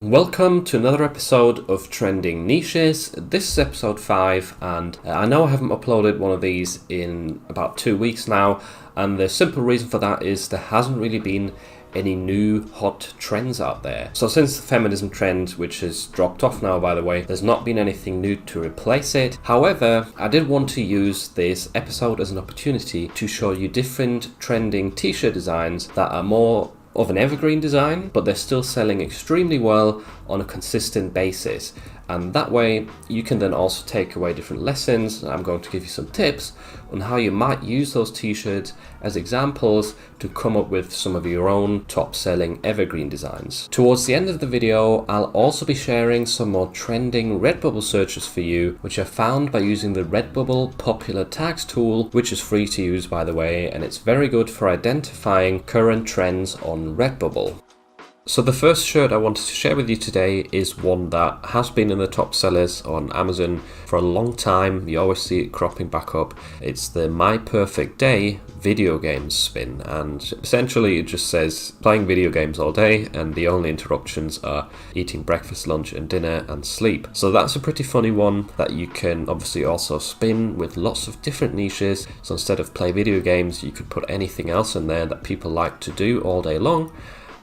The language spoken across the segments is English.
Welcome to another episode of Trending Niches. This is episode 5 and I know I haven't uploaded one of these in about 2 weeks now, and the simple reason for that is there hasn't really been any new hot trends out there. So since the feminism trend, which has dropped off now by the way, there's not been anything new to replace it. However, I did want to use this episode as an opportunity to show you different trending t-shirt designs that are more of an evergreen design, but they're still selling extremely well on a consistent basis. And that way you can then also take away different lessons. I'm going to give you some tips on how you might use those t-shirts as examples to come up with some of your own top selling evergreen designs. Towards the end of the video, I'll also be sharing some more trending Redbubble searches for you, which I found by using the Redbubble popular tags tool, which is free to use by the way, and it's very good for identifying current trends on Redbubble. So the first shirt I wanted to share with you today is one that has been in the top sellers on Amazon for a long time. You always see it cropping back up. It's the My Perfect Day video games spin, and essentially it just says playing video games all day and the only interruptions are eating breakfast, lunch and dinner and sleep. So that's a pretty funny one that you can obviously also spin with lots of different niches. So instead of play video games, you could put anything else in there that people like to do all day long.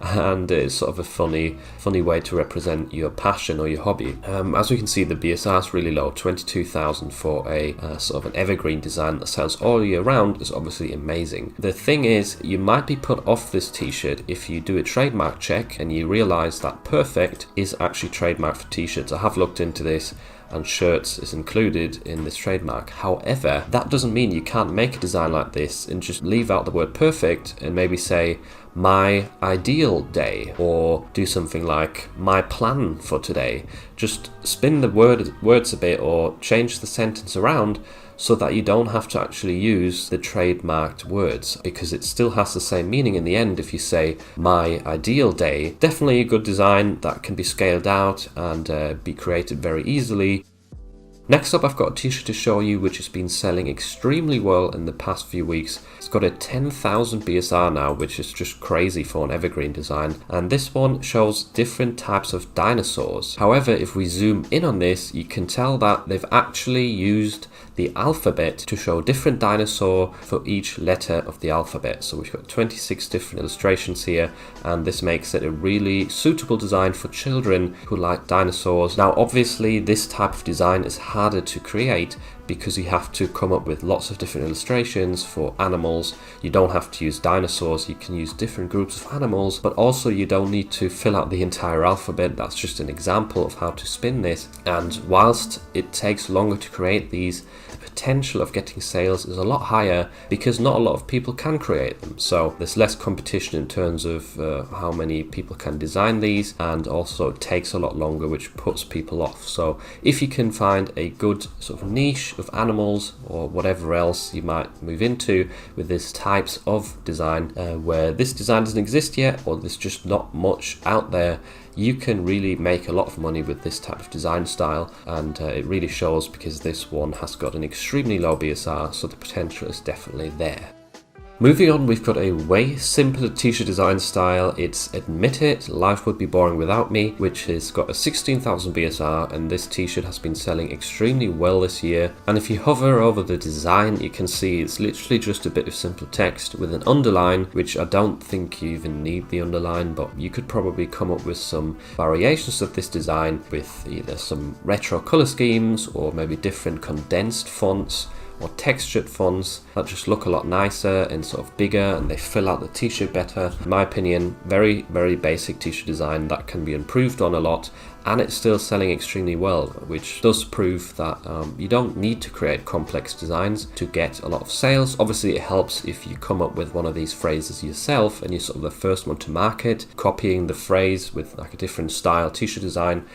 And it's sort of a funny way to represent your passion or your hobby. As we can see, the BSR is really low, 22,000 for a sort of an evergreen design that sells all year round is obviously amazing. The thing is, you might be put off this t-shirt if you do a trademark check and you realize that perfect is actually trademarked for t-shirts. I have looked into this and shirts is included in this trademark. However, that doesn't mean you can't make a design like this and just leave out the word perfect and maybe say my ideal day, or do something like my plan for today. Just spin the words a bit or change the sentence around so that you don't have to actually use the trademarked words, because it still has the same meaning in the end if you say my ideal day. Definitely a good design that can be scaled out and be created very easily. Next up, I've got a t-shirt to show you which has been selling extremely well in the past few weeks. It's got a 10,000 BSR now, which is just crazy for an evergreen design. And this one shows different types of dinosaurs. However, if we zoom in on this, you can tell that they've actually used the alphabet to show different dinosaur for each letter of the alphabet. So we've got 26 different illustrations here, and this makes it a really suitable design for children who like dinosaurs. Now obviously this type of design is harder to create because you have to come up with lots of different illustrations for animals. You don't have to use dinosaurs, you can use different groups of animals, but also you don't need to fill out the entire alphabet. That's just an example of how to spin this. And whilst it takes longer to create these, the potential of getting sales is a lot higher because not a lot of people can create them. So there's less competition in terms of how many people can design these, and also it takes a lot longer, which puts people off. So if you can find a good sort of niche of animals or whatever else you might move into with this types of design where this design doesn't exist yet, or there's just not much out there, you can really make a lot of money with this type of design style. And it really shows because this one has got an extremely low BSR, so the potential is definitely there. Moving on, we've got a way simpler t-shirt design style. It's Admit It, Life Would Be Boring Without Me, which has got a 16,000 BSR, and this t-shirt has been selling extremely well this year. And if you hover over the design, you can see it's literally just a bit of simple text with an underline, which I don't think you even need the underline, but you could probably come up with some variations of this design with either some retro color schemes or maybe different condensed fonts or textured fonts that just look a lot nicer and sort of bigger, and they fill out the t-shirt better. In my opinion, very basic t-shirt design that can be improved on a lot, and it's still selling extremely well, which does prove that you don't need to create complex designs to get a lot of sales. Obviously it helps if you come up with one of these phrases yourself and you're sort of the first one to market. Copying the phrase with like a different style t-shirt design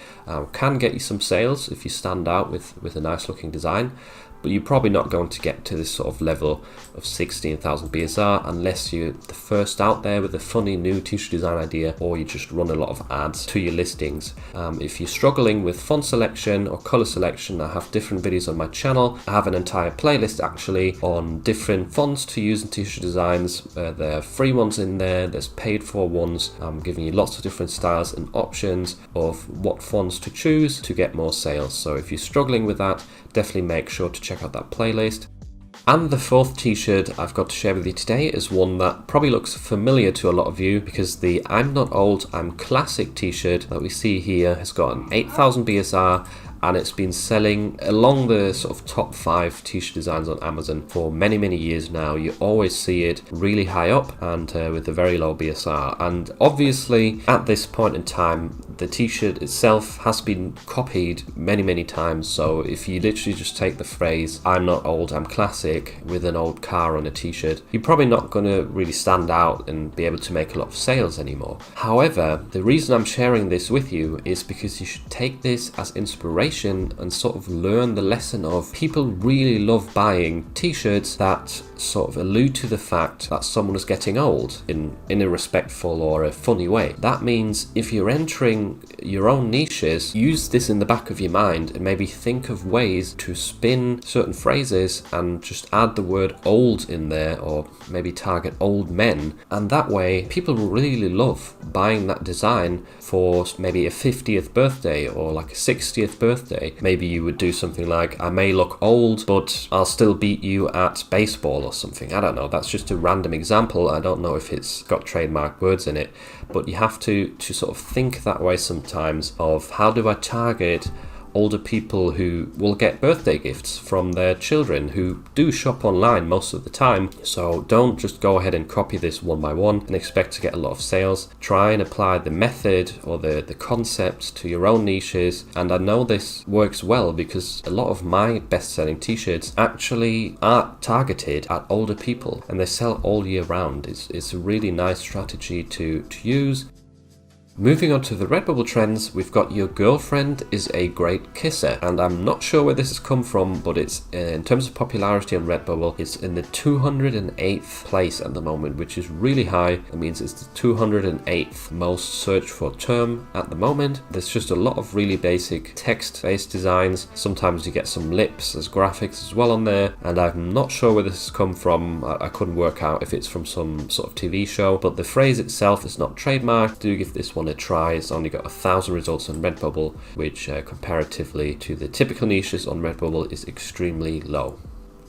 can get you some sales if you stand out with a nice looking design. but you're probably not going to get to this sort of level of 16,000 BSR unless you're the first out there with a funny new t-shirt design idea, or you just run a lot of ads to your listings. If you're struggling with font selection or color selection, I have different videos on my channel. I have an entire playlist actually on different fonts to use in t-shirt designs. There are free ones in there, there's paid for ones. I'm giving you lots of different styles and options of what fonts to choose to get more sales. So if you're struggling with that, definitely make sure to check out that playlist. And the fourth t-shirt I've got to share with you today is one that probably looks familiar to a lot of you, because the I'm Not Old, I'm Classic t-shirt that we see here has got an 8,000 BSR, and it's been selling along the sort of top 5 t-shirt designs on Amazon for many years now. You always see it really high up and with a very low BSR. And obviously at this point in time, the t-shirt itself has been copied many times. So if you literally just take the phrase I'm not old, I'm classic with an old car on a t-shirt, you're probably not going to really stand out and be able to make a lot of sales anymore. However, the reason I'm sharing this with you is because you should take this as inspiration and sort of learn the lesson of people really love buying t-shirts that sort of allude to the fact that someone is getting old in a respectful or a funny way. That means if you're entering your own niches, use this in the back of your mind and maybe think of ways to spin certain phrases and just add the word old in there, or maybe target old men, and that way people will really love buying that design for maybe a 50th birthday or like a 60th birthday. Maybe you would do something like, I may look old but I'll still beat you at baseball or something. I don't know, that's just a random example. I don't know if it's got trademark words in it, but you have to sort of think that way sometimes of how do I target older people who will get birthday gifts from their children who do shop online most of the time. So don't just go ahead and copy this one by one and expect to get a lot of sales. Try and apply the method or the concept to your own niches. And I know this works well because a lot of my best-selling t-shirts actually are targeted at older people and they sell all year round. It's a really nice strategy to use. Moving on to the Redbubble trends, we've got Your Girlfriend is a Great Kisser, and I'm not sure where this has come from, but it's in terms of popularity on Redbubble, it's in the 208th place at the moment, which is really high. That means it's the 208th most searched for term at the moment. There's just a lot of really basic text-based designs. Sometimes you get some lips as graphics as well on there, and I'm not sure where this has come from. I couldn't work out if it's from some sort of TV show, but the phrase itself is not trademarked. Do give this one a try. It's only got 1,000 results on Redbubble, which comparatively to the typical niches on Redbubble is extremely low.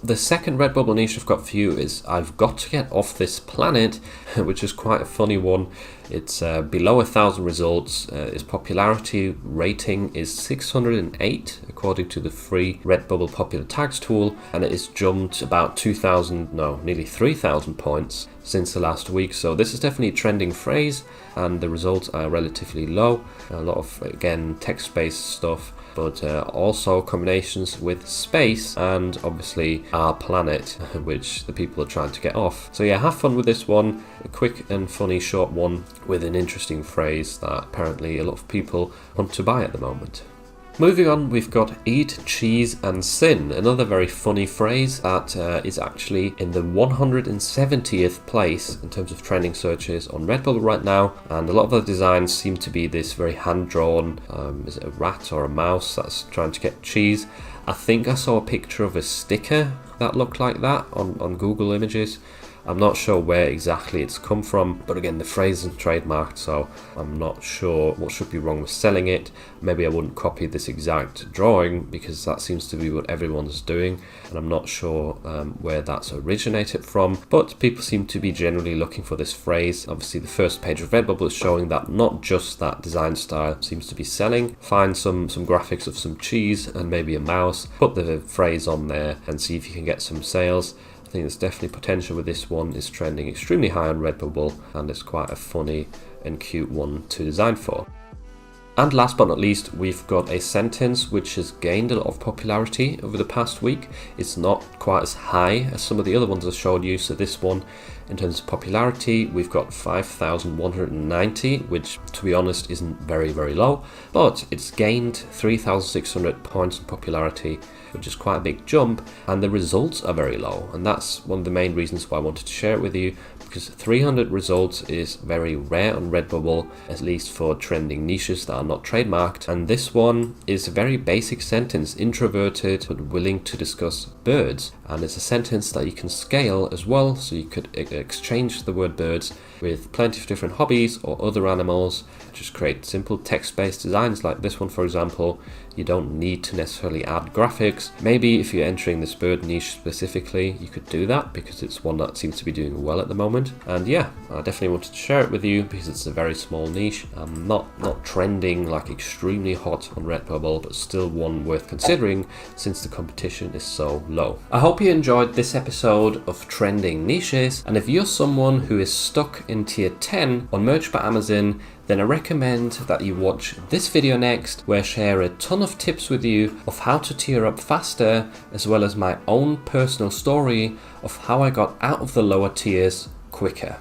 The second Redbubble niche I've got for you is I've Got to Get Off This Planet, which is quite a funny one. It's below 1,000 results. Its popularity rating is 608 according to the free Redbubble popular tags tool, and it has jumped about nearly 3,000 points since the last week. So this is definitely a trending phrase, and the results are relatively low. A lot of, again, text-based stuff, but also combinations with space and obviously our planet, which the people are trying to get off. So yeah, have fun with this one. A quick and funny short one with an interesting phrase that apparently a lot of people want to buy at the moment. Moving on, we've got Eat, Cheese and Sin, another very funny phrase that is actually in the 170th place in terms of trending searches on Redbubble right now, and a lot of the designs seem to be this very hand-drawn, is it a rat or a mouse that's trying to get cheese? I think I saw a picture of a sticker that looked like that on Google Images. I'm not sure where exactly it's come from, but again, the phrase isn't trademarked, so I'm not sure what should be wrong with selling it. Maybe I wouldn't copy this exact drawing because that seems to be what everyone's doing, and I'm not sure where that's originated from, but people seem to be generally looking for this phrase. Obviously, the first page of Redbubble is showing that not just that design style seems to be selling. Find some graphics of some cheese and maybe a mouse, put the phrase on there and see if you can get some sales. I think there's definitely potential with this one. It's trending extremely high on Redbubble, and it's quite a funny and cute one to design for. And last but not least, we've got a sentence which has gained a lot of popularity over the past week. It's not quite as high as some of the other ones I showed you, so this one, in terms of popularity, we've got 5,190, which to be honest isn't very, very low, but it's gained 3,600 points in popularity, which is quite a big jump, and the results are very low, and that's one of the main reasons why I wanted to share it with you, because 300 results is very rare on Redbubble, at least for trending niches that are not trademarked, and this one is a very basic sentence, introverted but willing to discuss birds, and it's a sentence that you can scale as well, so you could exchange the word birds with plenty of different hobbies or other animals. Just create simple text-based designs like this one, for example. You don't need to necessarily add graphics. Maybe if you're entering this bird niche specifically, you could do that because it's one that seems to be doing well at the moment. And yeah, I definitely wanted to share it with you because it's a very small niche. Not trending like extremely hot on Redbubble, but still one worth considering since the competition is so low. I hope you enjoyed this episode of Trending Niches, and if you're someone who is stuck in tier 10 on Merch by Amazon, then I recommend that you watch this video next, where I share a ton of tips with you of how to tier up faster, as well as my own personal story of how I got out of the lower tiers quicker.